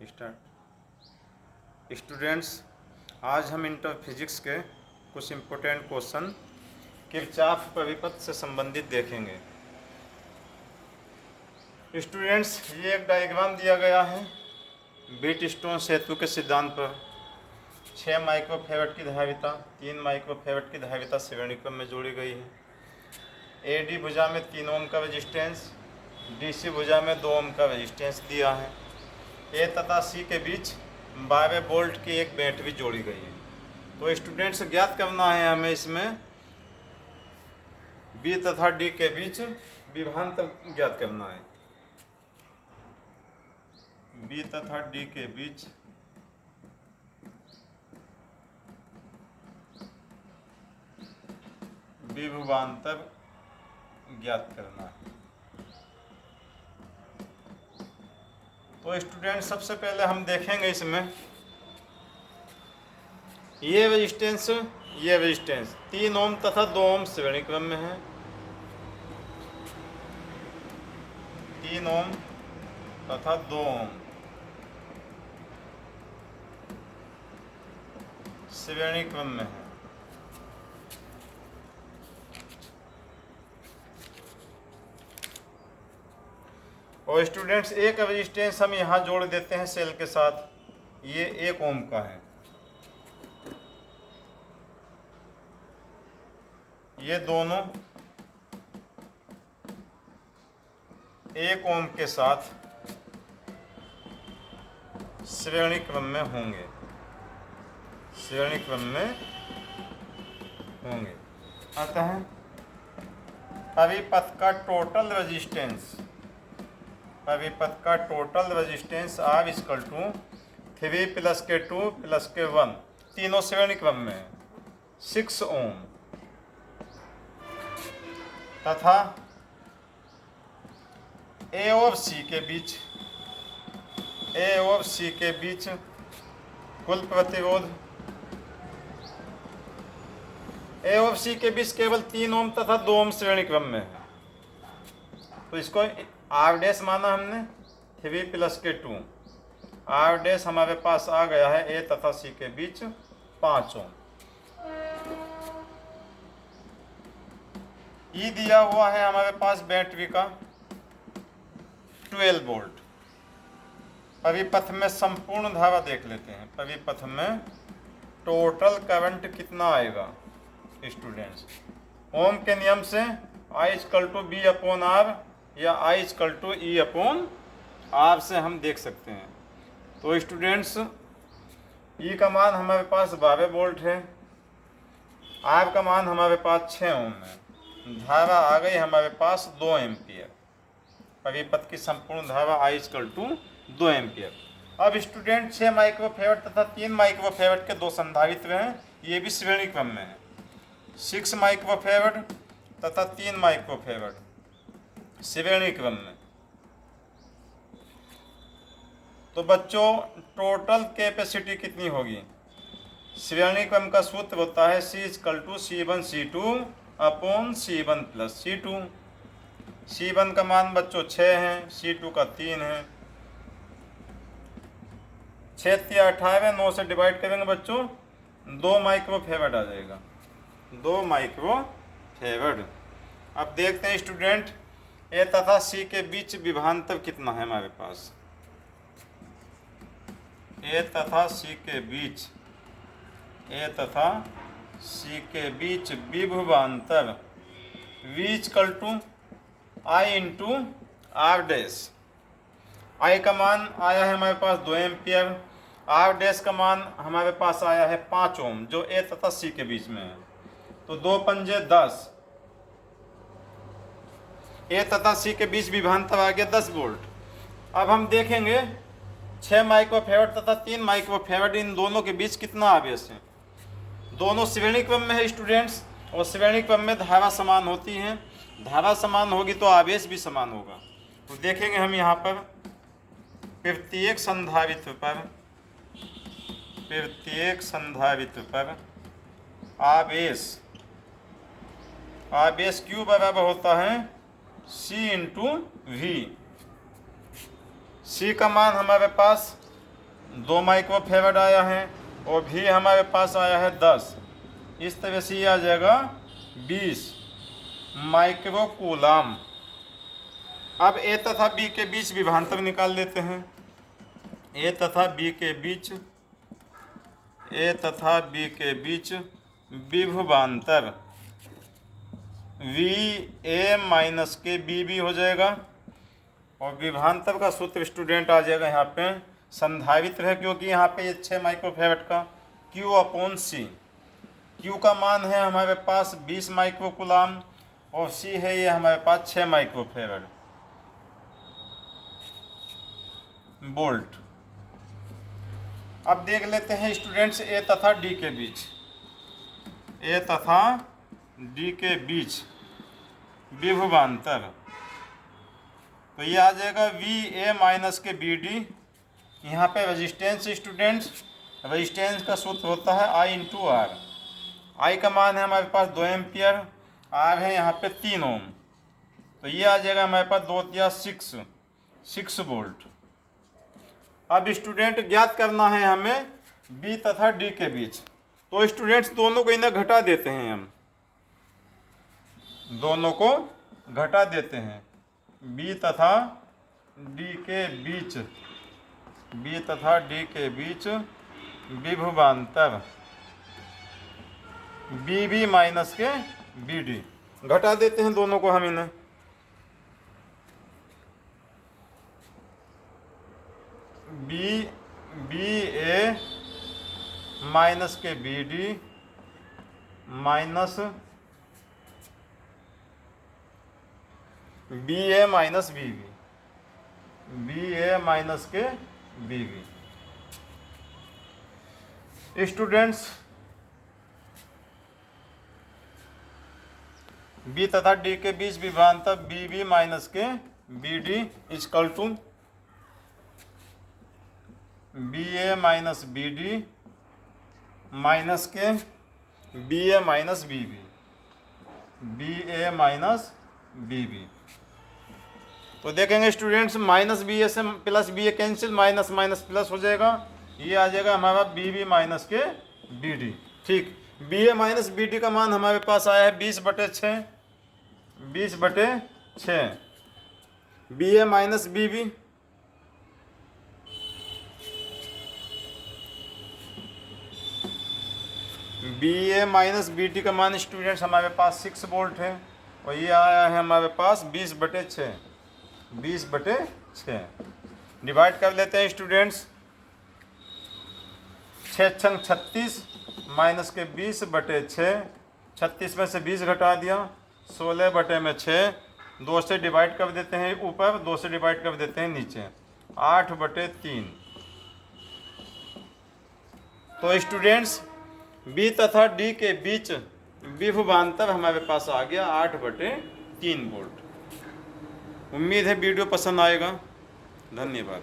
Start. Students, आज हम inter physics के कुछ इम्पोर्टेंट क्वेश्चन किरचॉफ परिपथ से संबंधित देखेंगे। स्टूडेंट्स, ये एक डायग्राम दिया गया है व्हीटस्टोन सेतु के सिद्धांत पर। 6 माइक्रोफेरेड की धारिता, 3 माइक्रोफेरेड की धारिता श्रेणी क्रम में जोड़ी गई है। एडी भुजा में 3 ओम का रेजिस्टेंस, डीसी भुजा में 2 ओम का रेजिस्टेंस दिया है। ए तथा सी के बीच 12 वोल्ट की एक बैटरी जोड़ी गई है। तो स्टूडेंट्स, ज्ञात करना है हमें इसमें बी तथा डी के बीच विभवांतर ज्ञात करना है। बी तथा डी के बीच विभवांतर ज्ञात करना है। तो स्टूडेंट, सबसे पहले हम देखेंगे इसमें ये रेजिस्टेंस 3 ओम तथा 2 ओम श्रेणी क्रम में है। 3 ओम तथा 2 ओम श्रेणी क्रम में है। और स्टूडेंट्स, एक रेजिस्टेंस हम यहाँ जोड़ देते हैं सेल के साथ, ये 1 ओम का है। ये दोनों 1 ओम के साथ श्रेणी क्रम में होंगे, अतः परिपथ का total resistance R equal to 3 + के 2 + के 1, तीनों श्रेणी क्रम में है, 6 ओम, तथा A और C के बीच कुल प्रतिरोध A और C के बीच केवल 3 ओम तथा 2 ओम श्रेणी क्रम में है। तो इसको R डैश माना हमने, 3 + के 2, R डैश हमारे पास आ गया है A तथा C के बीच 5 ओम। E दिया हुआ है हमारे पास बैटरी का 12 वोल्ट। परिपथ में संपूर्ण धारा देख लेते हैं। परिपथ में टोटल करंट कितना आएगा स्टूडेंट्स? ओम के नियम से I = B/R या I = E/R से हम देख सकते हैं। तो स्टूडेंट्स, E का मान हमारे पास 12 वोल्ट है, R का मान हमारे पास 6 ओम है, धारा आ गई हमारे पास 2 एम्पियर। परिपथ की संपूर्ण धारा I = 2 एम्पियर। अब स्टूडेंट, 6 माइक्रोफेरेड तथा 3 माइक्रोफेरेड के 2 संधारित्र हैं, ये भी श्रेणी क्रम में है। 6 माइक्रोफेरेड तथा 3 माइक्रोफेरेड श्रेणी क्रम में। तो बच्चों, टोटल कैपेसिटी कितनी होगी? श्रेणी क्रम का सूत्र होता है C = C1C2/C1 + C2। C1 का मान बच्चों 6 है, C2 का 3 है। 6 × 18, 9 से डिवाइड करेंगे बच्चों, 2 माइक्रोफेरेड आ जाएगा, 2 माइक्रोफेरेड। अब देखते हैं स्टूडेंट, A तथा C के बीच विभवांतर कितना है हमारे पास? A तथा C के बीच विभवांतर V = I × R dash. I का मान आया है हमारे पास 2 एम्पियर, R डैश का मान हमारे पास आया है 5 ओम, जो A तथा C के बीच में है। तो 2 पंजे 10, A तथा C के बीच विभवांतर आ गया 10 वोल्ट। अब हम देखेंगे 6 माइक्रोफेरेड तथा 3 माइक्रोफेरेड, इन दोनों के बीच कितना आवेश है? दोनों श्रेणी क्रम में है स्टूडेंट्स, और श्रेणी क्रम में धारा समान होती है। धारा समान होगी तो आवेश भी समान होगा। तो देखेंगे हम यहाँ पर प्रत्येक संधारित्र पर आवेश Q बराबर होता है C × V। C का मान हमारे पास 2 माइक्रोफेरेड आया है और V हमारे पास आया है 10। इस तरह से ये आ जाएगा 20 माइक्रोकूलम। अब A तथा B के बीच विभवांतर निकाल लेते हैं। A तथा B के बीच विभवांतर VA माइनस के BB हो जाएगा और विभवांतर का सूत्र स्टूडेंट आ जाएगा यहाँ पे संधारित्र है, क्योंकि यहाँ पे ये 6 माइक्रोफेरेड का Q/C। Q का मान है हमारे पास 20 माइक्रोकूलम और C है ये हमारे पास 6 माइक्रोफेरेड वोल्ट। अब देख लेते हैं स्टूडेंट्स A तथा D के बीच विभवांतर। तो ये आ जाएगा VA माइनस के BD। यहाँ पे रेजिस्टेंस स्टूडेंट्स, रेजिस्टेंस का सूत्र होता है I/R। I का मान है हमारे पास 2 एम्पियर, R है यहाँ पे 3 ओम। तो ये आ जाएगा हमारे पास 2 6 वोल्ट। अब स्टूडेंट ज्ञात करना है हमें B तथा D के बीच। तो स्टूडेंट्स दोनों को इन्हें घटा देते हैं, हम दोनों को घटा देते हैं। B तथा D के बीच विभवांतर BB माइनस के BD। घटा देते हैं दोनों को हम इन्हें। BA माइनस के BD माइनस BA माइनस के BB। स्टूडेंट्स B तथा D के बीच विभवांतर BB माइनस के BD equal to BA minus BD minus के BA माइनस BB। तो देखेंगे स्टूडेंट्स माइनस BA से plus BA cancel, minus minus plus हो जाएगा। ये आ जाएगा हमारा BB माइनस के BD। ठीक, BA माइनस BD का मान हमारे पास आया है 20/6। BA minus BB BA minus BD का मान स्टूडेंट्स हमारे पास 6 वोल्ट है और ये आया है हमारे पास 20/6। डिवाइड कर लेते हैं स्टूडेंट्स। 6 छंग 36 माइनस के 20/6। 36 में से 20 घटा दिया, 16/6। 2 से डिवाइड कर देते हैं ऊपर, 2 से डिवाइड कर देते हैं नीचे, 8/3। तो स्टूडेंट्स B तथा D के बीच विभवांतर हमारे पास आ गया 8/3 वोल्ट। उम्मीद है वीडियो पसंद आएगा। धन्यवाद।